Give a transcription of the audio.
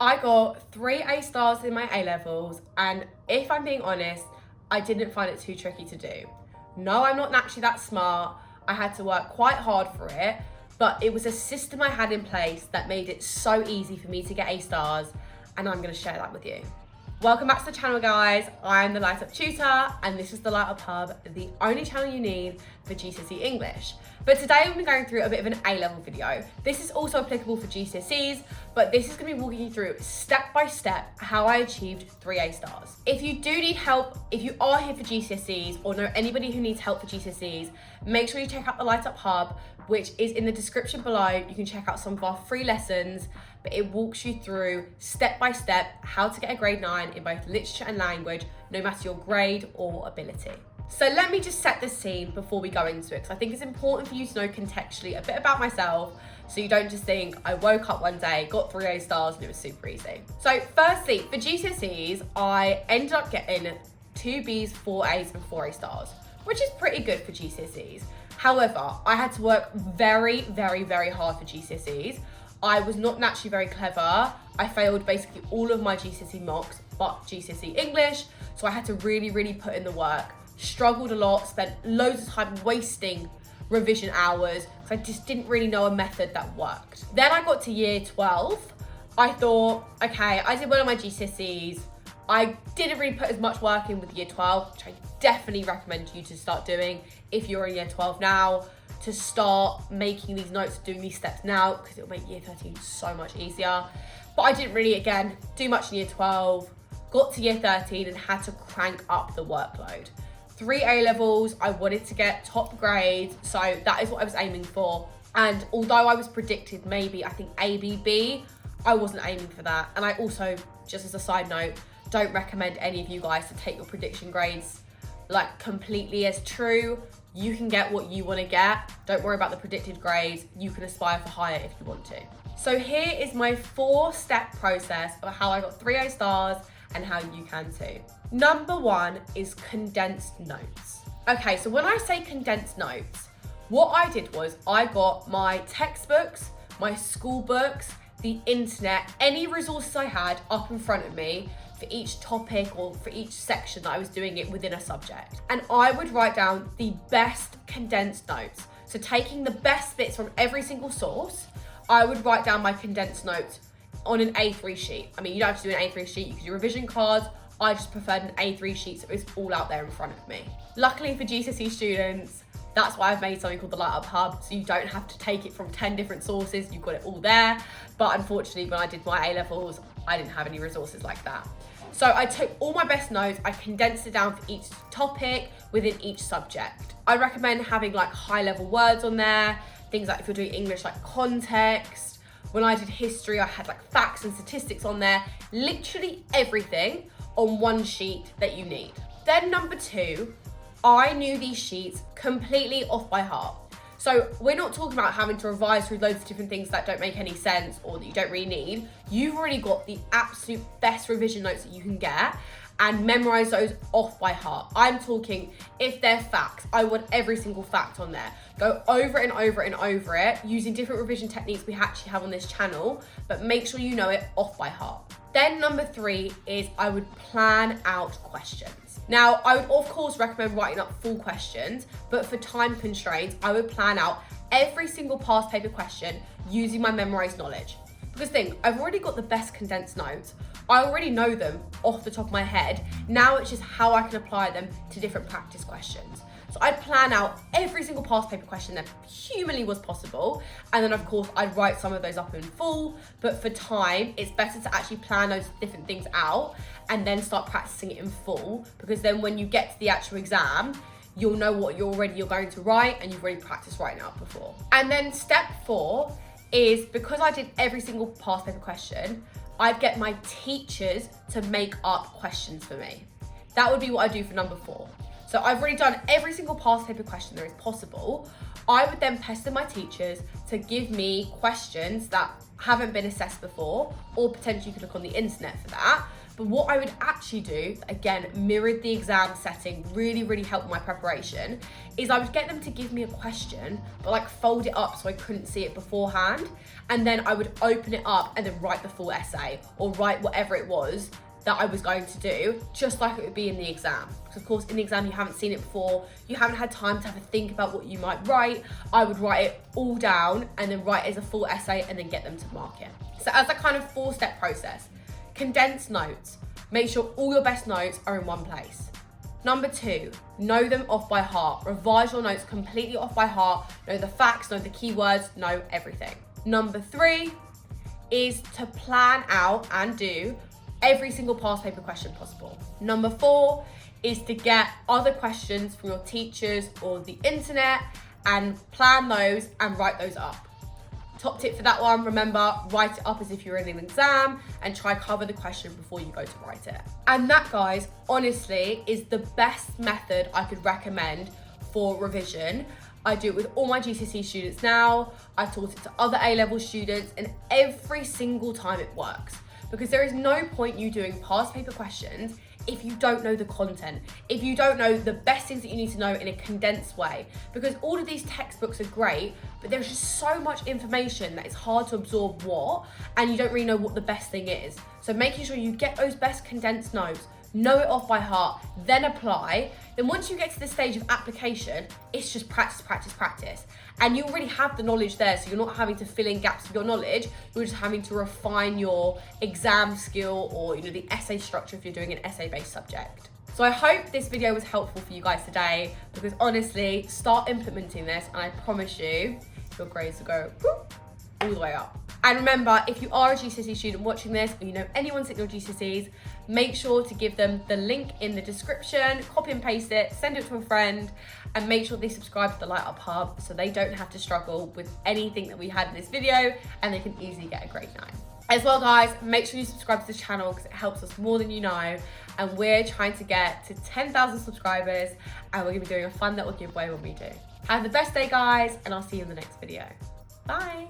I got 3 A stars in my A-levels, and if I'm being honest, I didn't find it too tricky to do. No, I'm not naturally that smart. I had to work quite hard for it, but it was a system I had in place that made it so easy for me to get A stars, and I'm gonna share that with you. Welcome back to the channel, guys. I'm the Light Up Tutor, and this is the Light Up Hub, the only channel you need for GCSE English. But today we'll be going through a bit of an A-level video. This is also applicable for GCSEs, but this is gonna be walking you through step by step how I achieved 3 A stars. If you do need help, if you are here for GCSEs or know anybody who needs help for GCSEs, make sure you check out the Light Up Hub, which is in the description below. You can check out some of our free lessons, but it walks you through step by step how to get a grade 9 in both literature and language, no matter your grade or ability. So let me just set the scene before we go into it, because I think it's important for you to know contextually a bit about myself, so you don't just think I woke up one day, got 3 A stars, and it was super easy. So firstly, for GCSEs, I ended up getting 2 Bs, 4 As, and 4 A stars, which is pretty good for GCSEs. However, I had to work very, very, very hard for GCSEs. I was not naturally very clever. I failed basically all of my GCSE mocks, but GCSE English, so I had to really, really put in the work. Struggled a lot, spent loads of time wasting revision hours, because I just didn't really know a method that worked. Then I got to year 12. I thought, okay, I did well on my GCSEs. I didn't really put as much work in with year 12, which I definitely recommend you to start doing if you're in year 12 now, to start making these notes, doing these steps now, because it'll make year 13 so much easier. But I didn't really, again, do much in year 12, got to year 13 and had to crank up the workload. 3 A levels, I wanted to get top grades, so that is what I was aiming for. And although I was predicted maybe, I think ABB, I wasn't aiming for that. And I also, just as a side note, don't recommend any of you guys to take your prediction grades like completely as true. You can get what you want to get. Don't worry about the predicted grades. You can aspire for higher if you want to. So here is my 4-step process of how I got 3 A stars and how you can too. Number 1 is condensed notes. Okay, so when I say condensed notes, what I did was I got my textbooks, my school books, the internet, any resources I had up in front of me for each topic or for each section that I was doing it within a subject. And I would write down the best condensed notes. So taking the best bits from every single source, I would write down my condensed notes on an A3 sheet. I mean, you don't have to do an A3 sheet, you can do revision cards. I just preferred an A3 sheet, so it's all out there in front of me. Luckily for GCSE students, that's why I've made something called the Light Up Hub, so you don't have to take it from 10 different sources, you've got it all there. But unfortunately, when I did my A-levels, I didn't have any resources like that. So I took all my best notes, I condensed it down for each topic within each subject. I recommend having like high-level words on there, things like if you're doing English, like context. When I did history, I had like facts and statistics on there, literally everything on one sheet that you need. Then number 2, I knew these sheets completely off by heart. So we're not talking about having to revise through loads of different things that don't make any sense or that you don't really need. You've already got the absolute best revision notes that you can get and memorize those off by heart. I'm talking, if they're facts, I want every single fact on there. Go over it and over it and over it using different revision techniques we actually have on this channel, but make sure you know it off by heart. Then number 3 is I would plan out questions. Now, I would of course recommend writing up full questions, but for time constraints, I would plan out every single past paper question using my memorized knowledge. Because think, I've already got the best condensed notes. I already know them off the top of my head. Now it's just how I can apply them to different practice questions. So I'd plan out every single past paper question that humanly was possible. And then of course I'd write some of those up in full, but for time, it's better to actually plan those different things out and then start practicing it in full, because then when you get to the actual exam, you'll know what you're going to write and you've already practiced writing out before. And then step 4 is, because I did every single past paper question, I'd get my teachers to make up questions for me. That would be what I do for number 4. So I've already done every single past paper question there is possible. I would then pester my teachers to give me questions that haven't been assessed before, or potentially you could look on the internet for that. But what I would actually do, again, mirrored the exam setting, really helped my preparation, is I would get them to give me a question, but like fold it up so I couldn't see it beforehand. And then I would open it up and then write the full essay or write whatever it was that I was going to do, just like it would be in the exam. Because of course in the exam you haven't seen it before, you haven't had time to have a think about what you might write. I would write it all down and then write it as a full essay and then get them to mark it. So as a kind of 4-step process, condensed notes. Make sure all your best notes are in one place. Number 2, know them off by heart. Revise your notes completely off by heart. Know the facts, know the keywords, know everything. Number 3 is to plan out and do every single past paper question possible. Number 4 is to get other questions from your teachers or the internet and plan those and write those up. Top tip for that one, remember, write it up as if you're in an exam and try cover the question before you go to write it. And that, guys, honestly, is the best method I could recommend for revision. I do it with all my GCSE students now. I've taught it to other A-level students, and every single time it works. Because there is no point you doing past paper questions if you don't know the content, if you don't know the best things that you need to know in a condensed way. Because all of these textbooks are great, but there's just so much information that it's hard to absorb and you don't really know what the best thing is. So making sure you get those best condensed notes, know it off by heart, then apply. Then once you get to the stage of application, it's just practice. And you already have the knowledge there, so you're not having to fill in gaps of your knowledge, you're just having to refine your exam skill or the essay structure if you're doing an essay-based subject. So I hope this video was helpful for you guys today, because honestly, start implementing this and I promise you, your grades will go all the way up. And remember, if you are a GCSE student watching this, or you know anyone sitting your GCSEs, make sure to give them the link in the description, copy and paste it, send it to a friend, and make sure they subscribe to the Light Up Hub so they don't have to struggle with anything that we had in this video and they can easily get a grade 9. As well, guys, make sure you subscribe to this channel because it helps us more than you know. And we're trying to get to 10,000 subscribers and we're gonna be doing a fun little giveaway when we do. Have the best day, guys, and I'll see you in the next video. Bye.